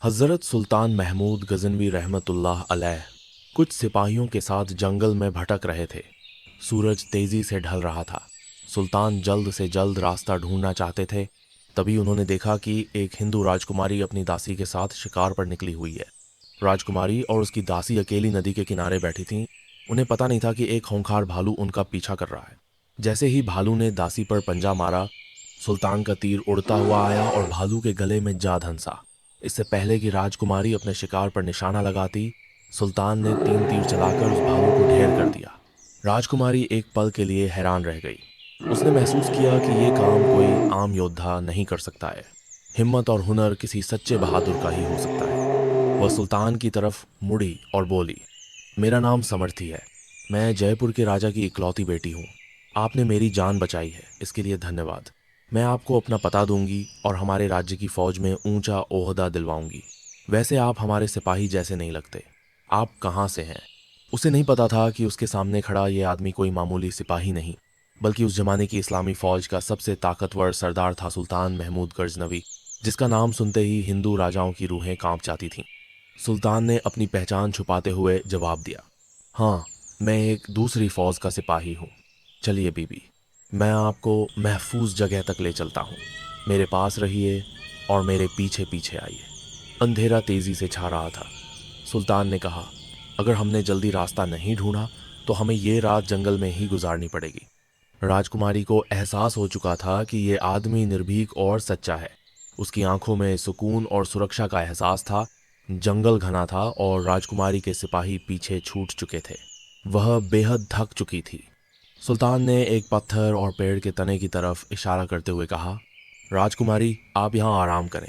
हज़रत सुल्तान महमूद गज़नवी रहमतुल्लाह अलैह कुछ सिपाहियों के साथ जंगल में भटक रहे थे। सूरज तेजी से ढल रहा था। सुल्तान जल्द से जल्द रास्ता ढूंढना चाहते थे। तभी उन्होंने देखा कि एक हिंदू राजकुमारी अपनी दासी के साथ शिकार पर निकली हुई है। राजकुमारी और उसकी दासी अकेली नदी के किनारे बैठी थीं। उन्हें पता नहीं था कि एक खूंखार भालू उनका पीछा कर रहा है। जैसे ही भालू ने दासी पर पंजा मारा, सुल्तान का तीर उड़ता हुआ आया और भालू के गले में जा धंसा। इससे पहले कि राजकुमारी अपने शिकार पर निशाना लगाती, सुल्तान ने 3 तीर चलाकर उस भालू को ढेर कर दिया। राजकुमारी एक पल के लिए हैरान रह गई। उसने महसूस किया कि ये काम कोई आम योद्धा नहीं कर सकता है। हिम्मत और हुनर किसी सच्चे बहादुर का ही हो सकता है। वह सुल्तान की तरफ मुड़ी और बोली, मेरा नाम समर्थी है। मैं जयपुर के राजा की इकलौती बेटी हूँ। आपने मेरी जान बचाई है, इसके लिए धन्यवाद। मैं आपको अपना पता दूंगी और हमारे राज्य की फौज में ऊंचा ओहदा दिलवाऊंगी। वैसे आप हमारे सिपाही जैसे नहीं लगते। आप कहाँ से हैं? उसे नहीं पता था कि उसके सामने खड़ा ये आदमी कोई मामूली सिपाही नहीं, बल्कि उस जमाने की इस्लामी फौज का सबसे ताकतवर सरदार था, सुल्तान महमूद गजनवी, जिसका नाम सुनते ही हिंदू राजाओं की रूहें कांप जाती थीं। सुल्तान ने अपनी पहचान छुपाते हुए जवाब दिया, हाँ, मैं एक दूसरी फौज का सिपाही हूँ। चलिए बीबी, मैं आपको महफूज जगह तक ले चलता हूँ। मेरे पास रहिए और मेरे पीछे पीछे आइए। अंधेरा तेजी से छा रहा था। सुल्तान ने कहा, अगर हमने जल्दी रास्ता नहीं ढूंढा तो हमें ये रात जंगल में ही गुजारनी पड़ेगी। राजकुमारी को एहसास हो चुका था कि ये आदमी निर्भीक और सच्चा है। उसकी आंखों में सुकून और सुरक्षा का एहसास था। जंगल घना था और राजकुमारी के सिपाही पीछे छूट चुके थे। वह बेहद थक चुकी थी। सुल्तान ने एक पत्थर और पेड़ के तने की तरफ इशारा करते हुए कहा, राजकुमारी, आप यहाँ आराम करें।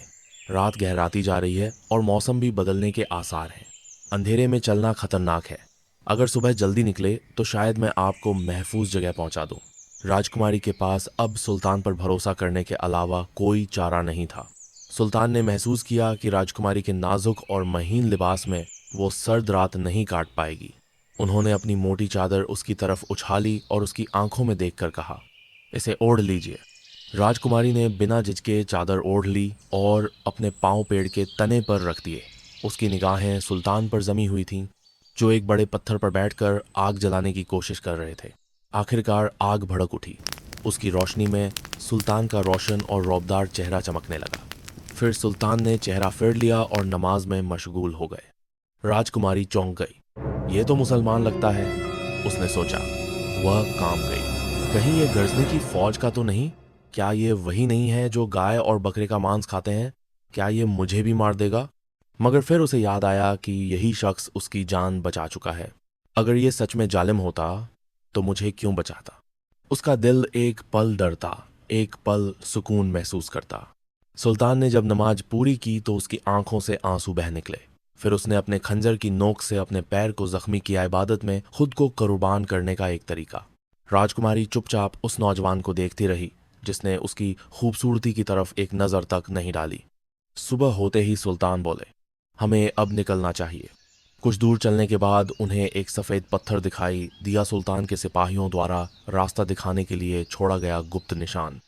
रात गहराती जा रही है और मौसम भी बदलने के आसार हैं। अंधेरे में चलना खतरनाक है। अगर सुबह जल्दी निकले तो शायद मैं आपको महफूज जगह पहुंचा दूं। राजकुमारी के पास अब सुल्तान पर भरोसा करने के अलावा कोई चारा नहीं था। सुल्तान ने महसूस किया कि राजकुमारी के नाजुक और महीन लिबास में वो सर्द रात नहीं काट पाएगी। उन्होंने अपनी मोटी चादर उसकी तरफ उछाली और उसकी आंखों में देखकर कहा, इसे ओढ़ लीजिए। राजकुमारी ने बिना झिझके चादर ओढ़ ली और अपने पांव पेड़ के तने पर रख दिए। उसकी निगाहें सुल्तान पर जमी हुई थीं, जो एक बड़े पत्थर पर बैठकर आग जलाने की कोशिश कर रहे थे। आखिरकार आग भड़क उठी। उसकी रोशनी में सुल्तान का रोशन और रौबदार चेहरा चमकने लगा। फिर सुल्तान ने चेहरा फेर लिया और नमाज में मशगूल हो गए। राजकुमारी चौंक गई। ये तो मुसलमान लगता है, उसने सोचा। वह काम गई। कहीं ये गरजने की फौज का तो नहीं? क्या ये वही नहीं है जो गाय और बकरे का मांस खाते हैं? क्या ये मुझे भी मार देगा? मगर फिर उसे याद आया कि यही शख्स उसकी जान बचा चुका है। अगर ये सच में जालिम होता तो मुझे क्यों बचाता? उसका दिल एक पल डरता, एक पल सुकून महसूस करता। सुल्तान ने जब नमाज पूरी की तो उसकी आंखों से आंसू बह निकले। फिर उसने अपने खंजर की नोक से अपने पैर को जख्मी किया, इबादत में खुद को कुर्बान करने का एक तरीका। राजकुमारी चुपचाप उस नौजवान को देखती रही, जिसने उसकी खूबसूरती की तरफ एक नज़र तक नहीं डाली। सुबह होते ही सुल्तान बोले, हमें अब निकलना चाहिए। कुछ दूर चलने के बाद उन्हें एक सफ़ेद पत्थर दिखाई दिया, सुल्तान के सिपाहियों द्वारा रास्ता दिखाने के लिए छोड़ा गया गुप्त निशान।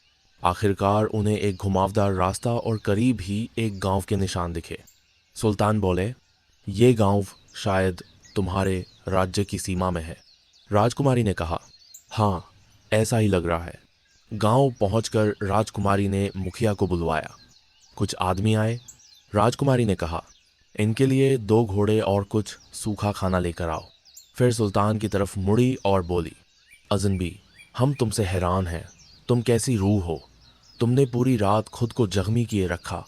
आखिरकार उन्हें एक घुमावदार रास्ता और करीब ही एक गांव के निशान दिखे। सुल्तान बोले, ये गांव शायद तुम्हारे राज्य की सीमा में है। राजकुमारी ने कहा, हाँ, ऐसा ही लग रहा है। गांव पहुंचकर राजकुमारी ने मुखिया को बुलवाया। कुछ आदमी आए। राजकुमारी ने कहा, इनके लिए 2 घोड़े और कुछ सूखा खाना लेकर आओ। फिर सुल्तान की तरफ मुड़ी और बोली, अजनबी, हम तुमसे हैरान हैं। तुम कैसी रूह हो? तुमने पूरी रात खुद को जख्मी किए रखा,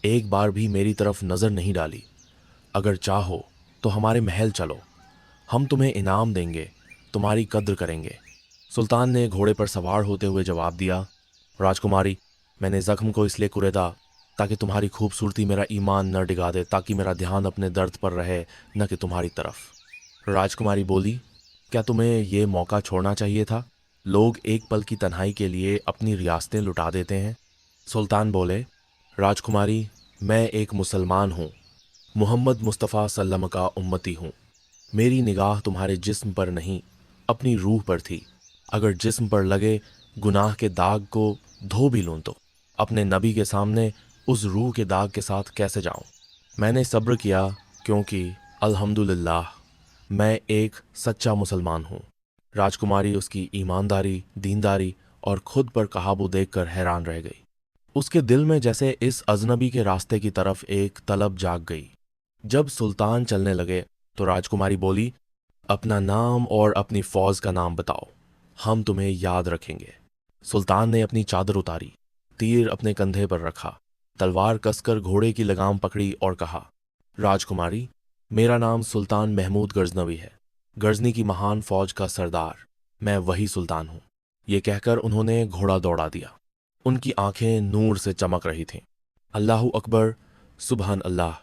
एक बार भी मेरी तरफ नज़र नहीं डाली। अगर चाहो तो हमारे महल चलो, हम तुम्हें इनाम देंगे, तुम्हारी कद्र करेंगे। सुल्तान ने घोड़े पर सवार होते हुए जवाब दिया, राजकुमारी, मैंने ज़ख्म को इसलिए कुरेदा ताकि तुम्हारी खूबसूरती मेरा ईमान न डिगा दे, ताकि मेरा ध्यान अपने दर्द पर रहे, न कि तुम्हारी तरफ। राजकुमारी बोली, क्या तुम्हें ये मौका छोड़ना चाहिए था? लोग एक पल की तन्हाई के लिए अपनी रियासतें लुटा देते हैं। सुल्तान बोले, राजकुमारी, मैं एक मुसलमान हूँ, मोहम्मद मुस्तफ़ा सल्लम का उम्मती हूँ। मेरी निगाह तुम्हारे जिस्म पर नहीं, अपनी रूह पर थी। अगर जिस्म पर लगे गुनाह के दाग को धो भी लूँ तो अपने नबी के सामने उस रूह के दाग के साथ कैसे जाऊं? मैंने सब्र किया क्योंकि अल्हम्दुलिल्लाह मैं एक सच्चा मुसलमान हूँ। राजकुमारी उसकी ईमानदारी, दीनदारी और खुद पर काबू देखकर हैरान रह गई। उसके दिल में जैसे इस अजनबी के रास्ते की तरफ एक तलब जाग गई। जब सुल्तान चलने लगे तो राजकुमारी बोली, अपना नाम और अपनी फौज का नाम बताओ, हम तुम्हें याद रखेंगे। सुल्तान ने अपनी चादर उतारी, तीर अपने कंधे पर रखा, तलवार कसकर घोड़े की लगाम पकड़ी और कहा, राजकुमारी, मेरा नाम सुल्तान महमूद गजनवी है, गजनी की महान फौज का सरदार। मैं वही सुल्तान हूँ। ये कहकर उन्होंने घोड़ा दौड़ा दिया। उनकी आंखें नूर से चमक रही थीं। अल्लाहु अकबर, सुबहान अल्लाह,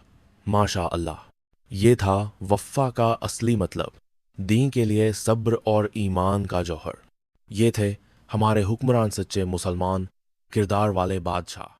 माशा अल्लाह। ये था वफ़ा का असली मतलब, दीन के लिए सब्र और ईमान का जौहर। ये थे हमारे हुक्मरान सच्चे मुसलमान, किरदार वाले बादशाह।